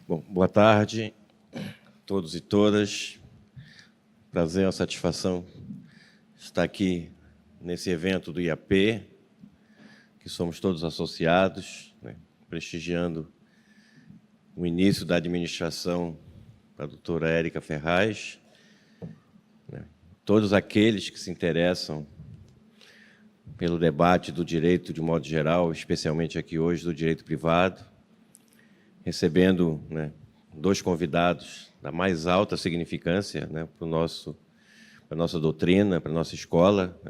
Bom, boa tarde a todos e todas. Prazer, uma satisfação estar aqui nesse evento do IAP, que somos todos associados, prestigiando o início da administração da doutora Érica Ferraz. Todos aqueles que se interessam pelo debate do direito de modo geral, especialmente aqui hoje do direito privado, recebendo dois convidados da mais alta significância para a nossa doutrina, para a nossa escola,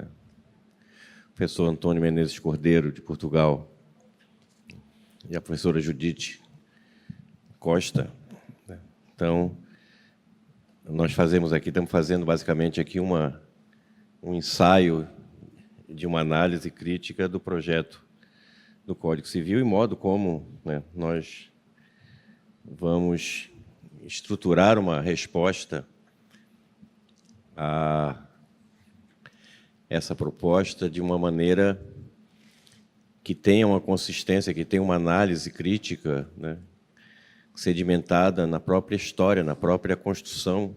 o professor Antônio Menezes Cordeiro, de Portugal, e a professora Judite Costa. Então, nós estamos fazendo basicamente aqui um ensaio de uma análise crítica do projeto do Código Civil e modo como nós vamos estruturar uma resposta a essa proposta de uma maneira que tenha uma consistência, que tenha uma análise crítica, sedimentada na própria história, na própria construção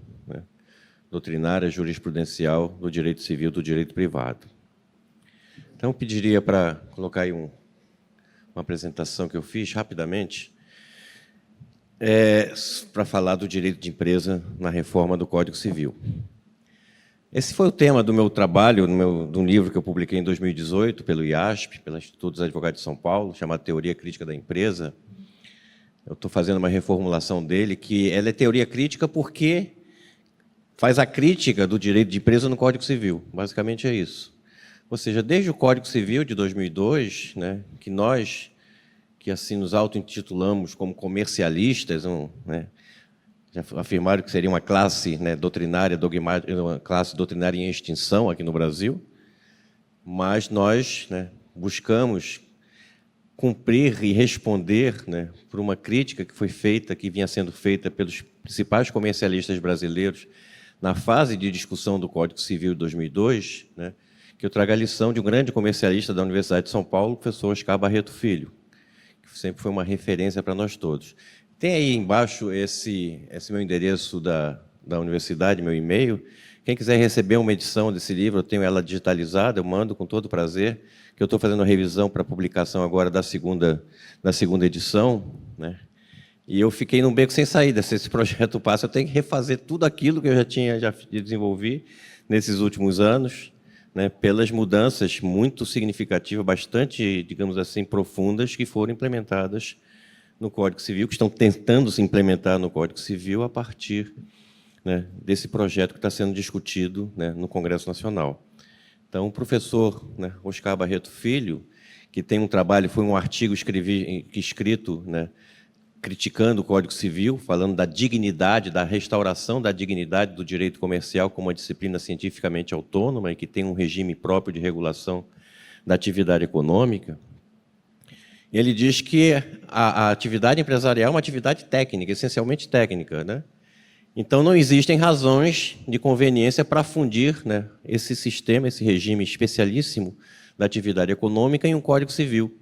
doutrinária jurisprudencial do direito civil, do direito privado. Então, eu pediria para colocar aí uma apresentação que eu fiz rapidamente, para falar do direito de empresa na reforma do Código Civil. Esse foi o tema do meu trabalho, de um livro que eu publiquei em 2018, pelo IASP, pelo Instituto dos Advogados de São Paulo, chamado Teoria Crítica da Empresa. Eu estou fazendo uma reformulação dele, que ela é teoria crítica porque faz a crítica do direito de empresa no Código Civil. Basicamente é isso. Ou seja, desde o Código Civil de 2002, que nós, que assim nos auto-intitulamos como comercialistas, já afirmaram que seria uma classe doutrinária, dogmática, uma classe doutrinária em extinção aqui no Brasil, mas nós buscamos cumprir e responder por uma crítica que foi feita, que vinha sendo feita pelos principais comercialistas brasileiros na fase de discussão do Código Civil de 2002, que eu trago a lição de um grande comercialista da Universidade de São Paulo, o professor Oscar Barreto Filho, que sempre foi uma referência para nós todos. Tem aí embaixo esse meu endereço da universidade, meu e-mail. Quem quiser receber uma edição desse livro, eu tenho ela digitalizada, eu mando com todo prazer, que eu estou fazendo a revisão para a publicação agora da segunda edição, E eu fiquei num beco sem saída. Se esse projeto passa, eu tenho que refazer tudo aquilo que eu já desenvolvi nesses últimos anos, pelas mudanças muito significativas, bastante, digamos assim, profundas, que foram implementadas no Código Civil, que estão tentando se implementar no Código Civil a partir desse projeto que está sendo discutido no Congresso Nacional. Então, o professor Oscar Barreto Filho, que tem um trabalho, foi um artigo escrito criticando o Código Civil, falando da dignidade, da restauração da dignidade do direito comercial como uma disciplina cientificamente autônoma e que tem um regime próprio de regulação da atividade econômica. Ele diz que a atividade empresarial é uma atividade técnica, essencialmente técnica, Então, não existem razões de conveniência para fundir esse sistema, esse regime especialíssimo da atividade econômica em um Código Civil,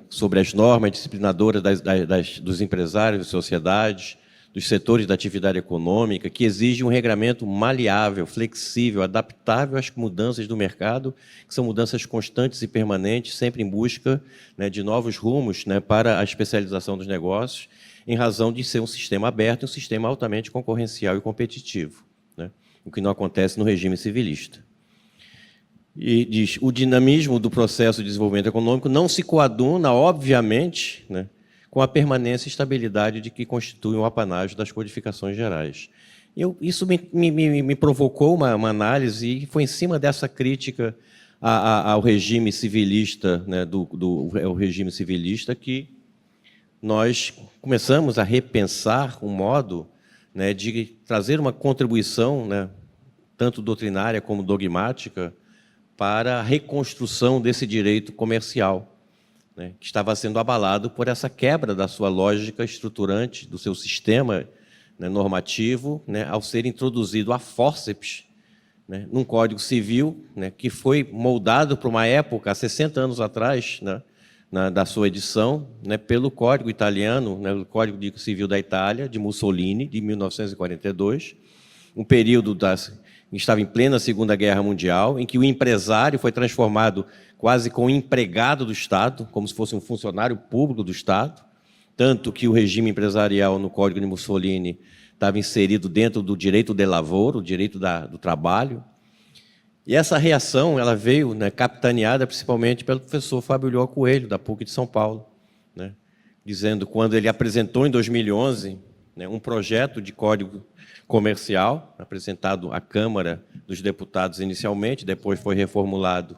sobre as normas disciplinadoras dos empresários, das sociedades, dos setores da atividade econômica, que exigem um regramento maleável, flexível, adaptável às mudanças do mercado, que são mudanças constantes e permanentes, sempre em busca de novos rumos para a especialização dos negócios, em razão de ser um sistema aberto, um sistema altamente concorrencial e competitivo, o que não acontece no regime civilista. E diz, o dinamismo do processo de desenvolvimento econômico não se coaduna, obviamente, com a permanência e estabilidade de que constitui o apanágio das codificações gerais. Isso me provocou uma análise, e foi em cima dessa crítica ao regime civilista, ao regime civilista, que nós começamos a repensar um modo de trazer uma contribuição, tanto doutrinária como dogmática, para a reconstrução desse direito comercial, que estava sendo abalado por essa quebra da sua lógica estruturante, do seu sistema normativo, ao ser introduzido a fórceps num Código Civil que foi moldado para uma época, há 60 anos atrás, da sua edição, né, pelo Código Italiano, né, o Código Civil da Itália, de Mussolini, de 1942, um período que estava em plena Segunda Guerra Mundial, em que o empresário foi transformado quase como empregado do Estado, como se fosse um funcionário público do Estado, tanto que o regime empresarial no Código de Mussolini estava inserido dentro do direito de lavoro, o direito do trabalho. E essa reação ela veio, né, capitaneada principalmente pelo professor Fábio Lhó Coelho, da PUC de São Paulo, né, dizendo, quando ele apresentou em 2011, né, um projeto de código comercial, apresentado à Câmara dos Deputados inicialmente, depois foi reformulado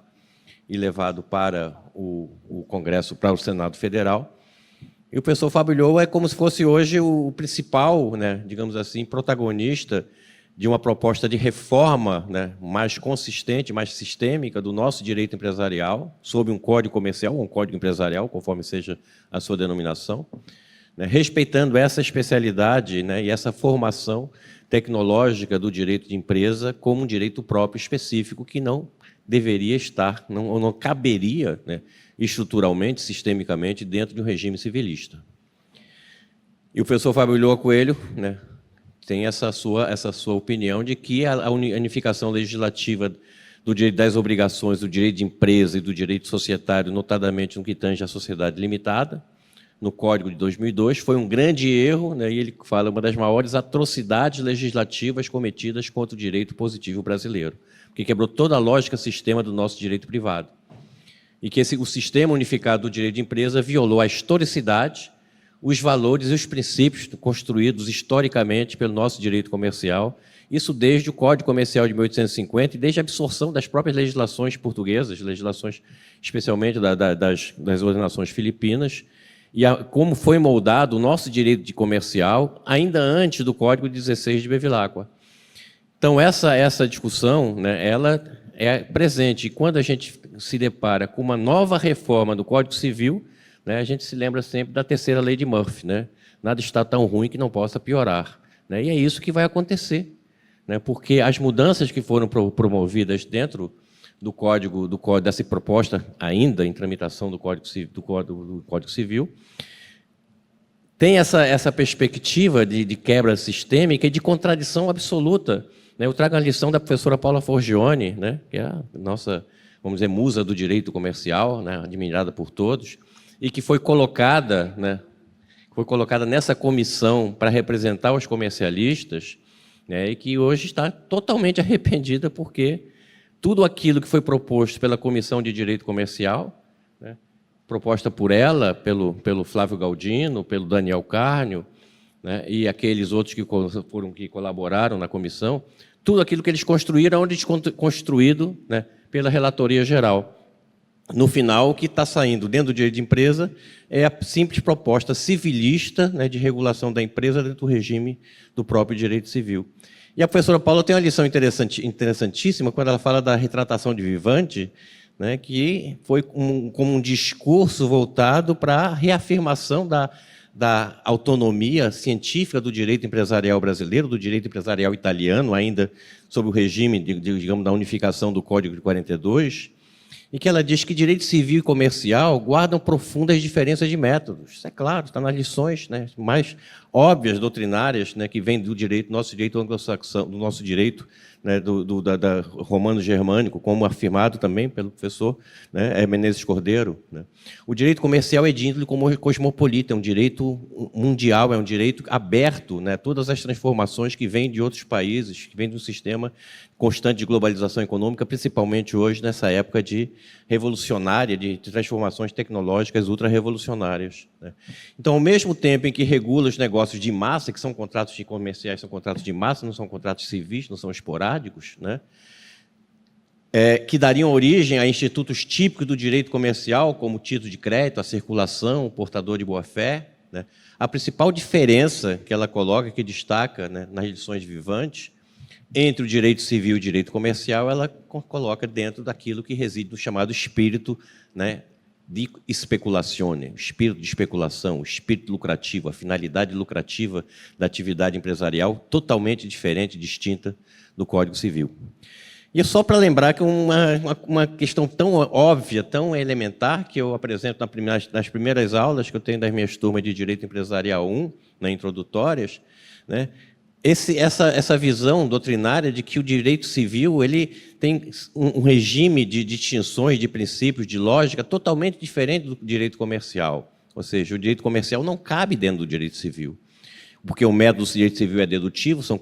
e levado para o Congresso, para o Senado Federal. E o professor Fábio Lhó é como se fosse hoje o principal, né, digamos assim, protagonista de uma proposta de reforma, né, mais consistente, mais sistêmica do nosso direito empresarial, sob um código comercial, ou um código empresarial, conforme seja a sua denominação, né, respeitando essa especialidade, né, e essa formação tecnológica do direito de empresa como um direito próprio específico que não deveria estar, não caberia, né, estruturalmente, sistemicamente, dentro de um regime civilista. E o professor Fábio Lhó Coelho, né, tem essa sua opinião de que a unificação legislativa do direito das obrigações, do direito de empresa e do direito societário, notadamente no que tange à sociedade limitada, no Código de 2002, foi um grande erro, né, e ele fala uma das maiores atrocidades legislativas cometidas contra o direito positivo brasileiro, porque quebrou toda a lógica sistema do nosso direito privado. E que o sistema unificado do direito de empresa violou a historicidade, os valores e os princípios construídos historicamente pelo nosso direito comercial, isso desde o Código Comercial de 1850 e desde a absorção das próprias legislações portuguesas, legislações especialmente das ordenações filipinas, e como foi moldado o nosso direito de comercial ainda antes do Código 16 de Bevilacqua. Então, essa discussão, né, ela é presente. E quando a gente se depara com uma nova reforma do Código Civil, né, a gente se lembra sempre da terceira lei de Murphy, né? Nada está tão ruim que não possa piorar. Né? E é isso que vai acontecer, né? Porque as mudanças que foram promovidas dentro do código dessa proposta ainda em tramitação do Código Civil, tem essa perspectiva de quebra sistêmica e de contradição absoluta. Né? Eu trago a lição da professora Paula Forgione, né, que é a nossa, vamos dizer, musa do direito comercial, né, admirada por todos, e que foi colocada nessa comissão para representar os comercialistas, né, e que hoje está totalmente arrependida porque tudo aquilo que foi proposto pela Comissão de Direito Comercial, né, proposta por ela, pelo Flávio Galdino, pelo Daniel Carnio, né, e aqueles outros que colaboraram na comissão, tudo aquilo que eles construíram é construído, né, pela Relatoria Geral. No final, o que está saindo dentro do direito de empresa é a simples proposta civilista, né, de regulação da empresa dentro do regime do próprio direito civil. E a professora Paula tem uma lição interessantíssima quando ela fala da retratação de Vivanti, né, que foi como um discurso voltado para a reafirmação da autonomia científica do direito empresarial brasileiro, do direito empresarial italiano, ainda sob o regime, digamos, da unificação do Código de 42, e que ela diz que direito civil e comercial guardam profundas diferenças de métodos. Isso é claro, está nas lições, né, mais óbvias, doutrinárias, né, que vêm do direito, nosso direito anglo-saxão, do nosso direito, né, da romano-germânico, como afirmado também pelo professor, né, Menezes Cordeiro. Né. O direito comercial é de índole cosmopolita, é um direito mundial, é um direito aberto, né, todas as transformações que vêm de outros países, que vêm de um sistema constante de globalização econômica, principalmente hoje, nessa época revolucionária, de transformações tecnológicas ultra-revolucionárias. Né. Então, ao mesmo tempo em que regula os negócios de massa, que são contratos comerciais, são contratos de massa, não são contratos civis, não são esporádicos, né, que dariam origem a institutos típicos do direito comercial, como o título de crédito, a circulação, o portador de boa-fé. Né. A principal diferença que ela coloca, que destaca, né, nas lições de Vivanti, entre o direito civil e o direito comercial, ela coloca dentro daquilo que reside no chamado espírito, né, de speculazione, o espírito de especulação, o espírito lucrativo, a finalidade lucrativa da atividade empresarial, totalmente diferente, distinta do Código Civil. E só para lembrar que uma questão tão óbvia, tão elementar, que eu apresento nas primeiras aulas que eu tenho das minhas turmas de Direito Empresarial 1, introdutórias, né? Essa visão doutrinária de que o direito civil ele tem um regime de distinções, de princípios, de lógica totalmente diferente do direito comercial. Ou seja, o direito comercial não cabe dentro do direito civil, porque o método do direito civil é dedutivo, são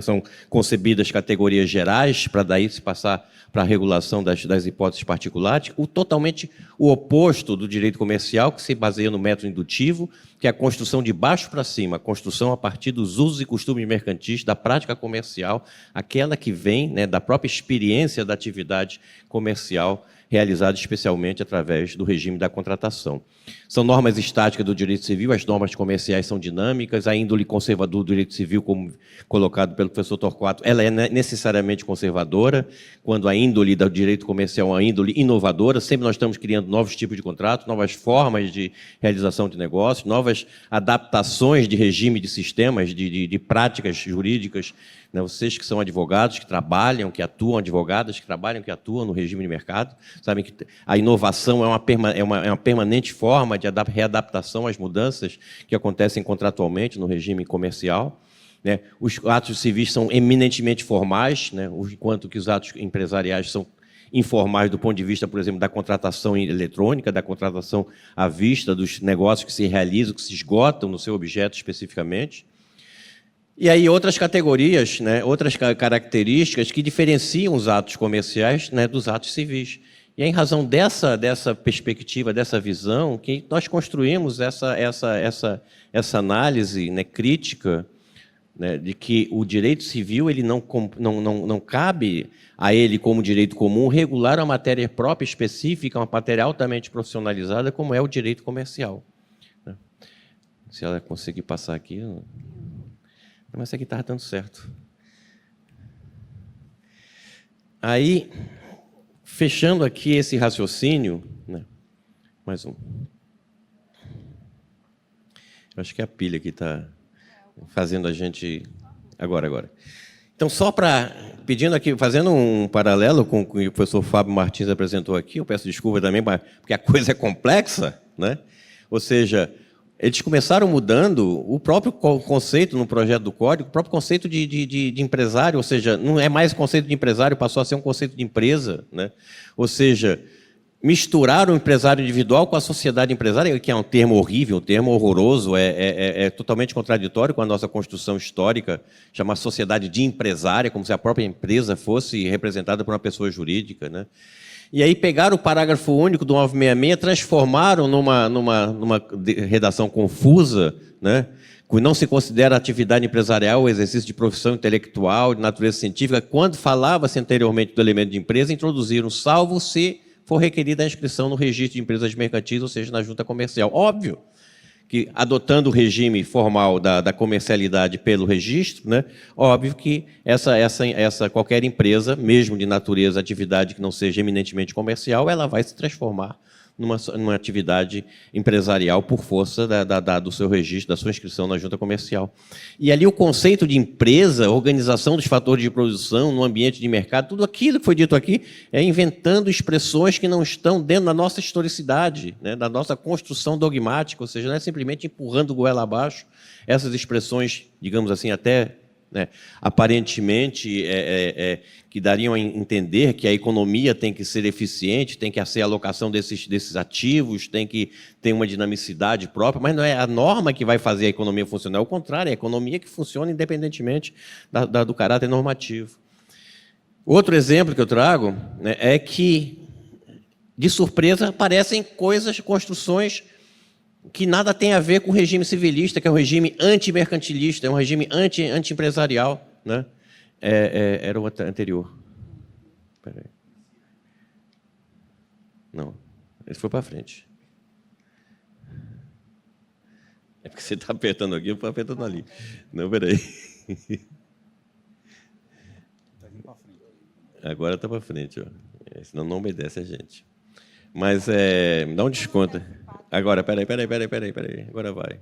são concebidas categorias gerais para daí se passar para a regulação das hipóteses particulares, totalmente o oposto do direito comercial, que se baseia no método indutivo, que é a construção de baixo para cima, a construção a partir dos usos e costumes mercantis, da prática comercial, aquela que vem, né, da própria experiência da atividade comercial, realizada especialmente através do regime da contratação. São normas estáticas do direito civil, as normas comerciais são dinâmicas, a índole conservadora do direito civil, como colocado pelo professor Torquato, ela é necessariamente conservadora, quando a índole do direito comercial é uma índole inovadora, sempre nós estamos criando novos tipos de contratos, novas formas de realização de negócios, novas adaptações de regime de sistemas, de práticas jurídicas. Vocês que são advogados, que trabalham, que atuam, advogadas que trabalham, que atuam no regime de mercado, sabem que a inovação é uma permanente forma de readaptação às mudanças que acontecem contratualmente no regime comercial. Os atos civis são eminentemente formais, enquanto que os atos empresariais são informais do ponto de vista, por exemplo, da contratação eletrônica, da contratação à vista, dos negócios que se realizam, que se esgotam no seu objeto especificamente. E aí outras categorias, outras características que diferenciam os atos comerciais, dos atos civis. E é em razão dessa perspectiva, dessa visão, que nós construímos essa análise, crítica, de que o direito civil ele não cabe a ele, como direito comum, regular uma matéria própria específica, uma matéria altamente profissionalizada, como é o direito comercial. Se ela conseguir passar aqui... Mas essa aqui estava dando certo. Aí, fechando aqui esse raciocínio, mais um. Eu acho que a pilha aqui está fazendo a gente... Agora. Então, só para... Pedindo aqui, fazendo um paralelo com o que o professor Fábio Martins apresentou aqui, eu peço desculpa também, porque a coisa é complexa, Ou seja... Eles começaram mudando o próprio conceito no projeto do Código, o próprio conceito de empresário, ou seja, não é mais conceito de empresário, passou a ser um conceito de empresa. Ou seja, misturaram o empresário individual com a sociedade empresária, que é um termo horrível, um termo horroroso, é totalmente contraditório com a nossa construção histórica, chamar sociedade de empresária, como se a própria empresa fosse representada por uma pessoa jurídica. E aí pegaram o parágrafo único do 966, transformaram numa redação confusa, que não se considera atividade empresarial o exercício de profissão intelectual, de natureza científica. Quando falava-se anteriormente do elemento de empresa, introduziram salvo se for requerida a inscrição no registro de empresas mercantis, ou seja, na junta comercial. Óbvio que, adotando o regime formal da comercialidade pelo registro, óbvio que qualquer empresa, mesmo de natureza, atividade que não seja eminentemente comercial, ela vai se transformar numa atividade empresarial por força do seu registro, da sua inscrição na junta comercial. E ali o conceito de empresa, organização dos fatores de produção no ambiente de mercado, tudo aquilo que foi dito aqui é inventando expressões que não estão dentro da nossa historicidade, da nossa construção dogmática, ou seja, não é simplesmente empurrando goela abaixo essas expressões, digamos assim, até... aparentemente que dariam a entender que a economia tem que ser eficiente, tem que ser a alocação desses ativos, tem que ter uma dinamicidade própria, mas não é a norma que vai fazer a economia funcionar, é o contrário, é a economia que funciona independentemente do caráter normativo. Outro exemplo que eu trago é que, de surpresa, aparecem construções que nada tem a ver com o regime civilista, que é um regime antimercantilista, é um regime anti-empresarial. Era o anterior. Espera aí. Não, esse foi para frente. É porque você está apertando aqui, eu estou apertando ali. Não, espera aí. Agora está para frente. Senão não obedece a gente. Mas me dá um desconto. Agora, peraí. Agora vai.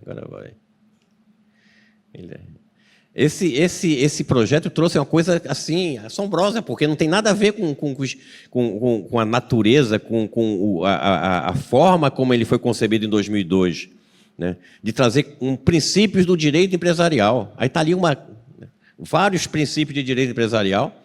Esse projeto trouxe uma coisa assim assombrosa, porque não tem nada a ver com a natureza, com a forma como ele foi concebido em 2002, né? De trazer princípios do direito empresarial. Aí está ali vários princípios de direito empresarial,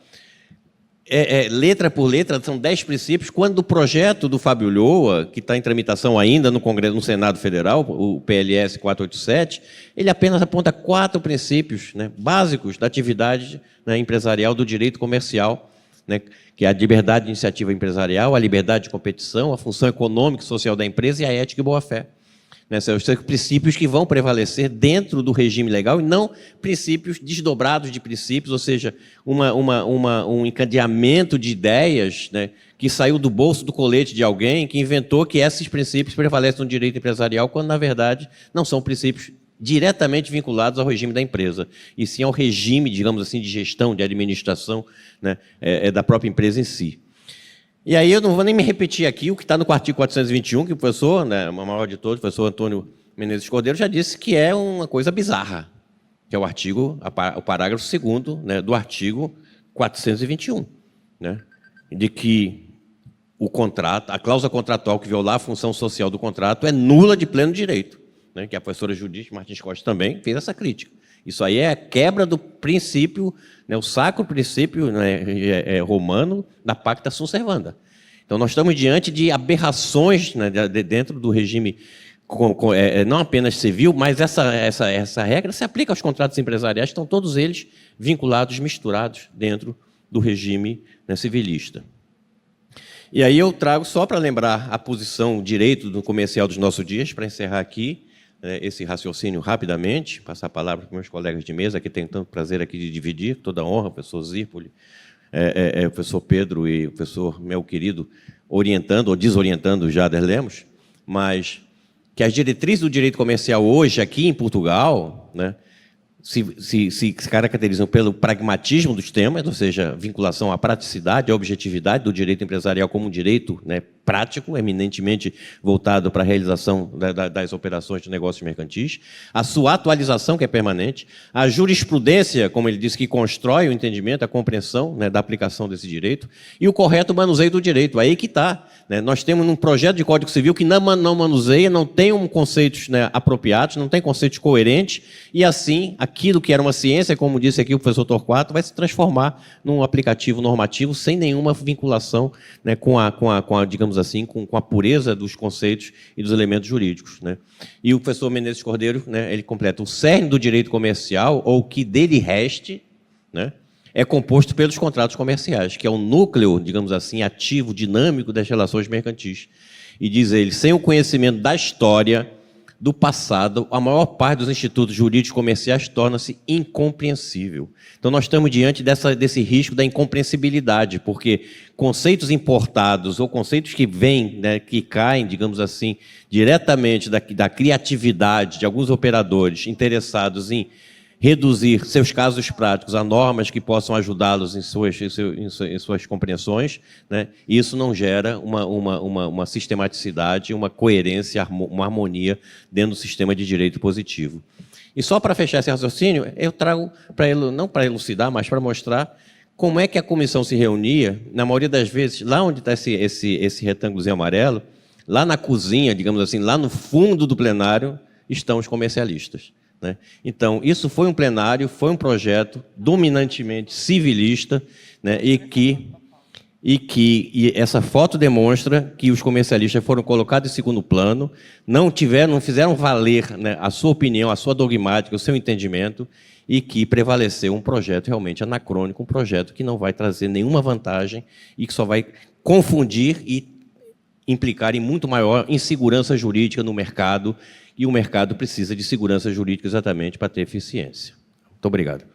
letra por letra, são 10 princípios, quando o projeto do Fábio Ulloa, que está em tramitação ainda no Congresso, no Senado Federal, o PLS 487, ele apenas aponta 4 princípios, né, básicos da atividade, né, empresarial do direito comercial, né, que é a liberdade de iniciativa empresarial, a liberdade de competição, a função econômica e social da empresa e a ética e boa-fé. São os princípios que vão prevalecer dentro do regime legal e não princípios desdobrados de princípios, ou seja, um encadeamento de ideias, né, que saiu do bolso do colete de alguém que inventou que esses princípios prevalecem no direito empresarial, quando, na verdade, não são princípios diretamente vinculados ao regime da empresa, e sim ao regime, digamos assim, de gestão, de administração, né, da própria empresa em si. E aí eu não vou nem me repetir aqui o que está no artigo 421, que o professor, né, o maior de todos, o professor Antônio Menezes Cordeiro, já disse que é uma coisa bizarra, que é o parágrafo 2º, né, do artigo 421, né, de que o contrato, a cláusula contratual que violar a função social do contrato é nula de pleno direito, né, que a professora Judite Martins Costa também fez essa crítica. Isso aí é a quebra do princípio, né, o sacro princípio, né, romano da pacta sunt servanda. Então, nós estamos diante de aberrações, né, dentro do regime, não apenas civil, mas essa regra se aplica aos contratos empresariais, estão todos eles vinculados, misturados dentro do regime, né, civilista. E aí eu trago, só para lembrar a posição, o direito do comercial dos nossos dias, para encerrar aqui, esse raciocínio rapidamente, passar a palavra para meus colegas de mesa, que tenho tanto prazer aqui de dividir, toda a honra, o professor Zirpoli, o professor Pedro e o professor, meu querido, orientando ou desorientando o Jader Lemos, mas que as diretrizes do direito comercial hoje, aqui em Portugal, né, se caracterizam pelo pragmatismo dos temas, ou seja, vinculação à praticidade, à objetividade do direito empresarial como um direito, né, prático, eminentemente voltado para a realização das operações de negócios mercantis, a sua atualização, que é permanente, a jurisprudência, como ele disse, que constrói o entendimento, a compreensão, né, da aplicação desse direito, e o correto manuseio do direito. Aí que está. Né? Nós temos um projeto de Código Civil que não manuseia, não tem conceitos, né, apropriados, não tem conceitos coerentes, e assim, aquilo que era uma ciência, como disse aqui o professor Torquato, vai se transformar num aplicativo normativo sem nenhuma vinculação, né, com a digamos assim, com a pureza dos conceitos e dos elementos jurídicos, né? E o professor Menezes Cordeiro, né, ele completa: o cerne do direito comercial, ou o que dele reste, né, é composto pelos contratos comerciais, que é o núcleo, digamos assim, ativo, dinâmico das relações mercantis. E diz ele: sem o conhecimento da história, do passado, a maior parte dos institutos jurídicos comerciais torna-se incompreensível. Então, nós estamos diante desse risco da incompreensibilidade, porque conceitos importados ou conceitos que vêm, né, que caem, digamos assim, diretamente da criatividade de alguns operadores interessados em reduzir seus casos práticos a normas que possam ajudá-los em suas compreensões, né? Isso não gera uma sistematicidade, uma coerência, uma harmonia dentro do sistema de direito positivo. E só para fechar esse raciocínio, eu trago, não para elucidar, mas para mostrar como é que a comissão se reunia, na maioria das vezes, lá onde está esse retângulozinho amarelo, lá na cozinha, digamos assim, lá no fundo do plenário, estão os comercialistas. Né? Então, isso foi um plenário, foi um projeto dominantemente civilista, né? e essa foto demonstra que os comercialistas foram colocados em segundo plano, não fizeram valer, né, a sua opinião, a sua dogmática, o seu entendimento, e que prevaleceu um projeto realmente anacrônico, um projeto que não vai trazer nenhuma vantagem e que só vai confundir e implicar em muito maior insegurança jurídica no mercado, e o mercado precisa de segurança jurídica exatamente para ter eficiência. Muito obrigado.